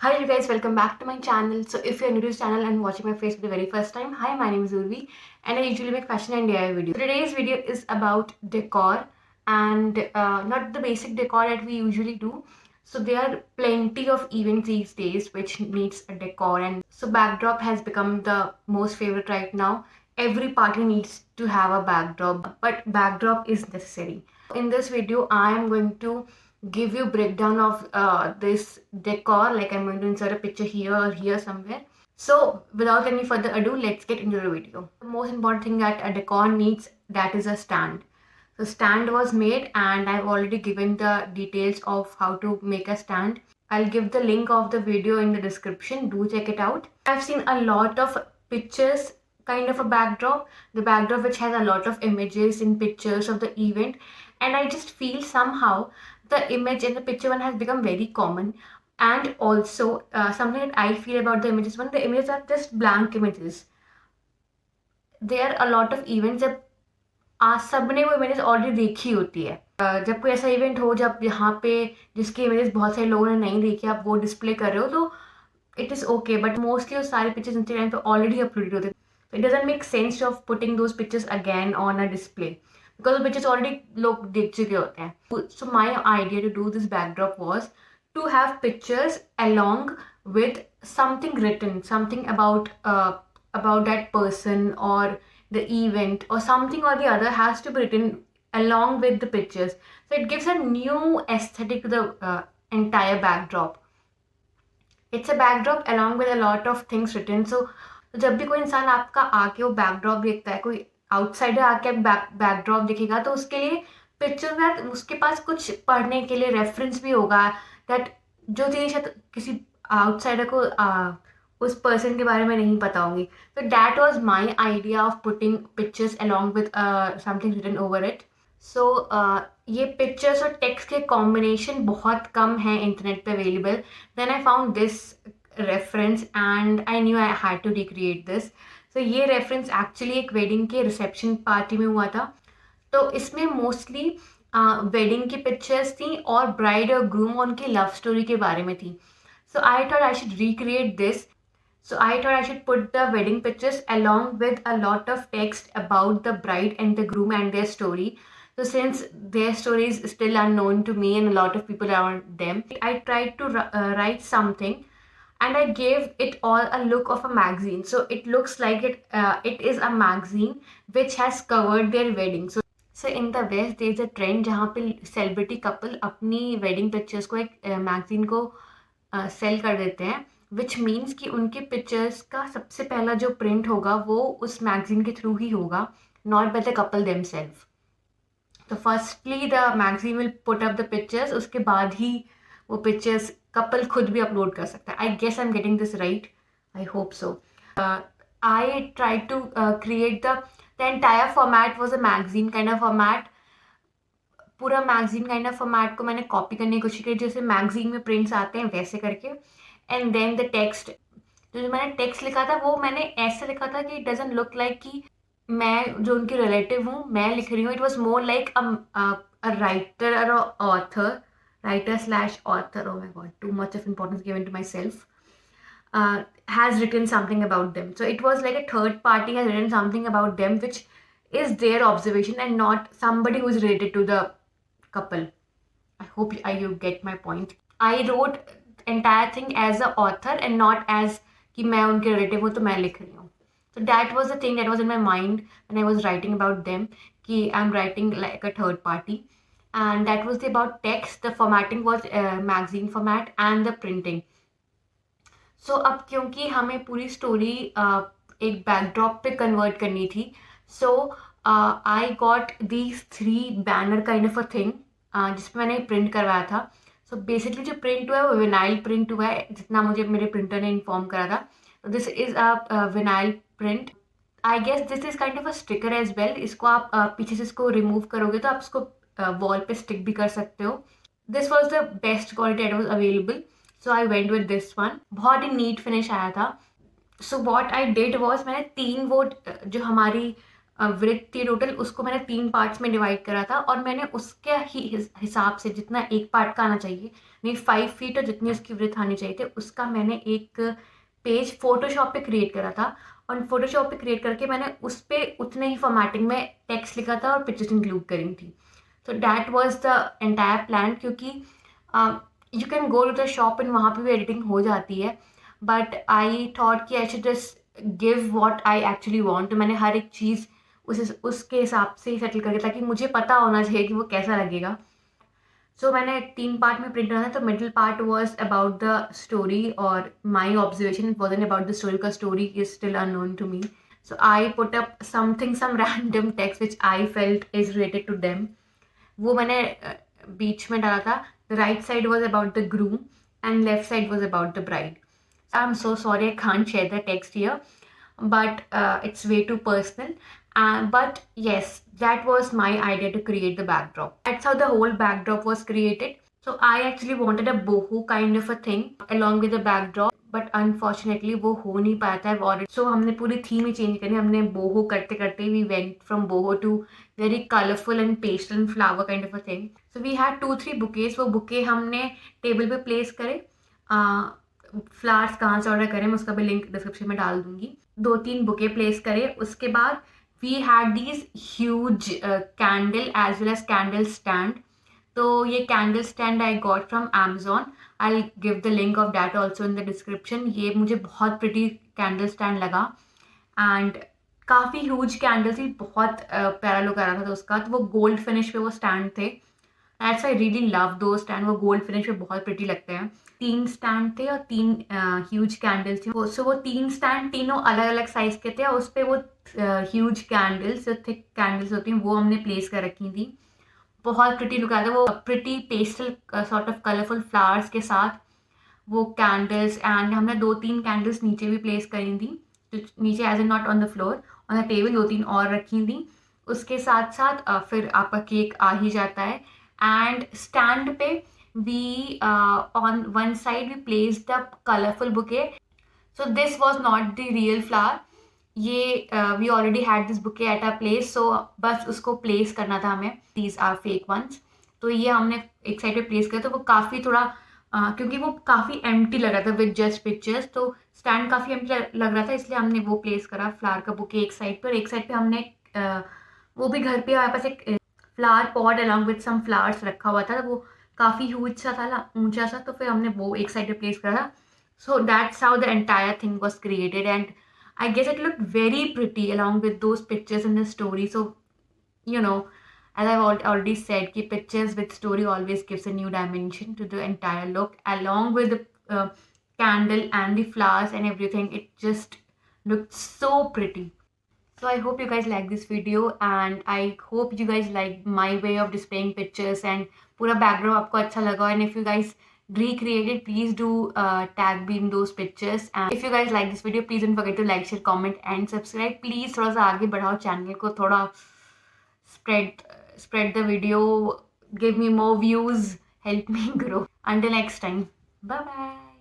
Hi you guys, welcome back to my channel. So if you're new to this channel and watching my face for the very first time, hi, my name is Urvi and I usually make fashion and DIY videos. So today's video is about decor and not the basic decor that we usually do. So there are plenty of events these days which needs a decor, and so backdrop has become the most favorite right now. Every party needs to have a backdrop, but backdrop is necessary. In this video, I am going to give you breakdown of this decor. Like, I'm going to insert a picture here or here somewhere. So without any further ado, let's get into the video. The most important thing that a decor needs, that is a stand. So stand was made and I've already given the details of how to make a stand. I'll give the link of the video in the description. Do check it out. I've seen a lot of pictures kind of a backdrop, the backdrop which has a lot of images and pictures of the event, and I just feel somehow the image in the picture one has become very common. And also something that I feel about the images one, the images are just blank images. There are a lot of events जब आज सबने वो images already देखी होती है. जब कोई ऐसा इवेंट हो जब यहाँ पे जिसकी इमेजेस बहुत सारे लोगों ने नहीं देखी, आप वो डिस्प्ले कर रहे हो, तो it is okay. But mostly वो सारे पिक्चर्स इंस्टाग्राम पे ऑलरेडी अपलोडेड होते हैं. So it doesn't make sense of putting those pictures again on a display because the pictures already लोग देख चुके होते हैं. So my idea to do this backdrop was to have pictures along with something written, something about that person or the event, or something or the other has to be written along with the pictures. So it gives a new aesthetic to the entire backdrop. It's a backdrop along with a lot of things written. So जब भी कोई इंसान आपका आके वो backdrop देखता है, कोई आउटसाइडर आके बैकड्रॉप देखेगा, तो उसके लिए पिक्चर में उसके पास कुछ पढ़ने के लिए रेफरेंस भी होगा, दैट जो चीज़ें शायद किसी आउटसाइडर को उस पर्सन के बारे में नहीं पता होंगी. तो that was my idea of putting pictures along with something written over it. So ये पिक्चर्स और टेक्स्ट के कॉम्बिनेशन बहुत कम है इंटरनेट पे available. Then I found this reference and I knew I had to recreate this. So ये reference actually एक wedding के reception party में हुआ था. तो इसमें मोस्टली वेडिंग की पिक्चर्स थी और ब्राइड और ग्रूम उनकी लव स्टोरी के बारे में थी. So I thought I should recreate this. So I thought I should put the wedding pictures along with a lot of text about the bride and the groom and their story. So since their story is still unknown to me and a lot of people around them, I tried to write something and I gave it all a look of a magazine. So it looks like it is a magazine which has covered their wedding. So in the West there is a trend जहाँ पे celebrity couple अपनी wedding pictures को एक magazine को sell कर देते हैं, which means कि उनके पिक्चर्स का सबसे पहला जो प्रिंट होगा वो उस मैगजीन के थ्रू ही होगा, not by the couple themselves. तो firstly the magazine will put up the pictures, उसके बाद ही वो पिक्चर्स कपल खुद भी अपलोड कर सकता है. I guess I am getting this right, I hope so. I try to create the entire format was a magazine kind of format. पूरा magazine kind of format को मैंने कॉपी करने की कोशिश की, जैसे मैगजीन में प्रिंट्स आते हैं वैसे करके. एंड देन द टेक्स्ट, जो मैंने टेक्स्ट लिखा था वो मैंने ऐसे लिखा था कि इट डजंट लुक लाइक कि मैं जो उनकी रिलेटिव हूँ मैं लिख रही हूँ. It was more like a writer और author, writer slash author, oh my god, too much of importance given to myself, has written something about them. So it was like a third party has written something about them which is their observation and not somebody who is related to the couple. I hope you get my point. I wrote entire thing as a author and not as कि मैं उनके relative हूँ तो मैं लिख रही हूँ. So that was the thing that was in my mind when I was writing about them, कि I'm writing like a third party. And that was about text. The formatting was magazine format and the printing. So अब क्योंकि हमें पूरी story एक backdrop पे convert करनी थी, so I got these 3 banner kind of a thing जिसमें मैंने प्रिंट करवाया था. सो बेसिकली जो प्रिंट हुआ है वो विनाइल प्रिंट हुआ है, जितना मुझे मेरे प्रिंटर ने इन्फॉर्म करा था. This is a vinyl print. I guess this is kind of a sticker as well. इसको आप पीछे से इसको रिमूव करोगे तो आप इसको वॉल पे स्टिक भी कर सकते हो. This was the best quality that was available, so I went with this one. बहुत ही नीट फिनिश आया था. So what I did was, मैंने 3 वो जो हमारी वृत्त थी टोटल, उसको मैंने 3 पार्ट्स में डिवाइड करा था और मैंने उसके ही हिसाब से जितना एक पार्ट का आना चाहिए, नहीं 5 फीट और जितनी उसकी वृत्त आनी चाहिए थी, उसका मैंने एक पेज फोटोशॉप पे क्रिएट करा था। और फोटोशॉप पे क्रिएट करके मैंने उस पर उतने ही फॉर्मेटिंग में टेक्स्ट लिखा था और पिक्चर्स इंक्लूड करी थी। So that was the entire plan, क्योंकि you can go to the shop and वहाँ पे भी एडिटिंग हो जाती है, बट आई थॉट कि I should just give what I actually want. तो मैंने हर एक चीज़ उसके हिसाब से ही सेटल करके, ताकि मुझे पता होना चाहिए कि वो कैसा लगेगा। सो मैंने 3 पार्ट में प्रिंट करना था। तो middle part was about the story और my observation, it wasn't about the story, का story is still unknown to me. So I put up something, some random text which I felt is related to them. वो मैंने बीच में डाला था. The right side was about the groom and left side was about the bride. I'm so sorry I can't share the text here, but it's way too personal. But yes, that was my idea to create the backdrop. That's how the whole backdrop was created. So I actually wanted a boho kind of a thing along with the backdrop, but unfortunately वो हो नहीं पाया था और सो हमने पूरी theme ही change करी. हमने बोहो करते करते we went from boho to very colourful and pastel and flower kind of a thing. So we had 2-3 bouquets. वो बुके हमने टेबल पे प्लेस करे. फ्लावर्स कहाँ से ऑर्डर करें मैं उसका भी लिंक डिस्क्रिप्शन में डाल दूंगी. 2-3 बुके प्लेस करे. उसके बाद we had these huge candle as well as candle stand. तो ये candle stand I got from Amazon. I'll give the link of that also in the description. ये मुझे बहुत प्रिटी कैंडल स्टैंड लगा and काफ़ी ह्यूज कैंडल थी, बहुत प्यारा लुक आ रहा था उसका. तो वो गोल्ड फिनिश पे वो स्टैंड थे. दैट्स आई रियली लव दो स्टैंड. वो गोल्ड फिनिश पे बहुत प्रिटी लगते हैं. 3 स्टैंड थे और 3 ह्यूज कैंडल्स थी. सो वो 3 स्टैंड तीनों अलग अलग साइज के थे और उस पर वो ह्यूज कैंडल्स, जो थिक कैंडल्स होती हैं, वो हमने प्लेस कर रखी थी. बहुत प्रिटी लुक आता है. वो pretty pastel sort of colourful flowers के साथ वो कैंडल्स. एंड हमने 2-3 कैंडल्स नीचे भी प्लेस करी थी, तो नीचे as a not on the floor, on the table 2-3 और रखी थी. उसके साथ साथ फिर आपका केक आ ही जाता है. एंड स्टैंड पे we on one side we place the colourful bouquet. So this was not the real flower. ये we already had this bouquet at a place. So बस उसको प्लेस करना था हमें. These are fake ones. तो ये हमने एक साइड पे प्लेस किया. तो वो काफ़ी थोड़ा क्योंकि वो काफ़ी एम्प्टी लग रहा था विद जस्ट पिक्चर्स, तो स्टैंड काफ़ी एम्प्टी लग रहा था, इसलिए हमने वो प्लेस करा. फ्लावर का बुके एक साइड पर, एक साइड पे हमने वो भी घर पे हमारे पास एक flower pot along with some flowers रखा हुआ था. वो काफ़ी ह्यूज सा था, ऊंचा सा, तो फिर हमने वो एक साइड पे प्लेस करा था. So that's how the entire thing was created and I guess it looked very pretty along with those pictures in the story. So, you know, as I've already said, ki pictures with story always gives a new dimension to the entire look. Along with the candle and the flowers and everything, it just looked so pretty. So I hope you guys like this video and I hope you guys like my way of displaying pictures and pura background aapko acha laga. And if you guys recreate it, please do tag me in those pictures. And if you guys like this video, please don't forget to like, share, comment and subscribe. Please थोड़ा सा आगे बढ़ाओ channel को, थोड़ा spread the video, give me more views, help me grow. Until next time, bye bye.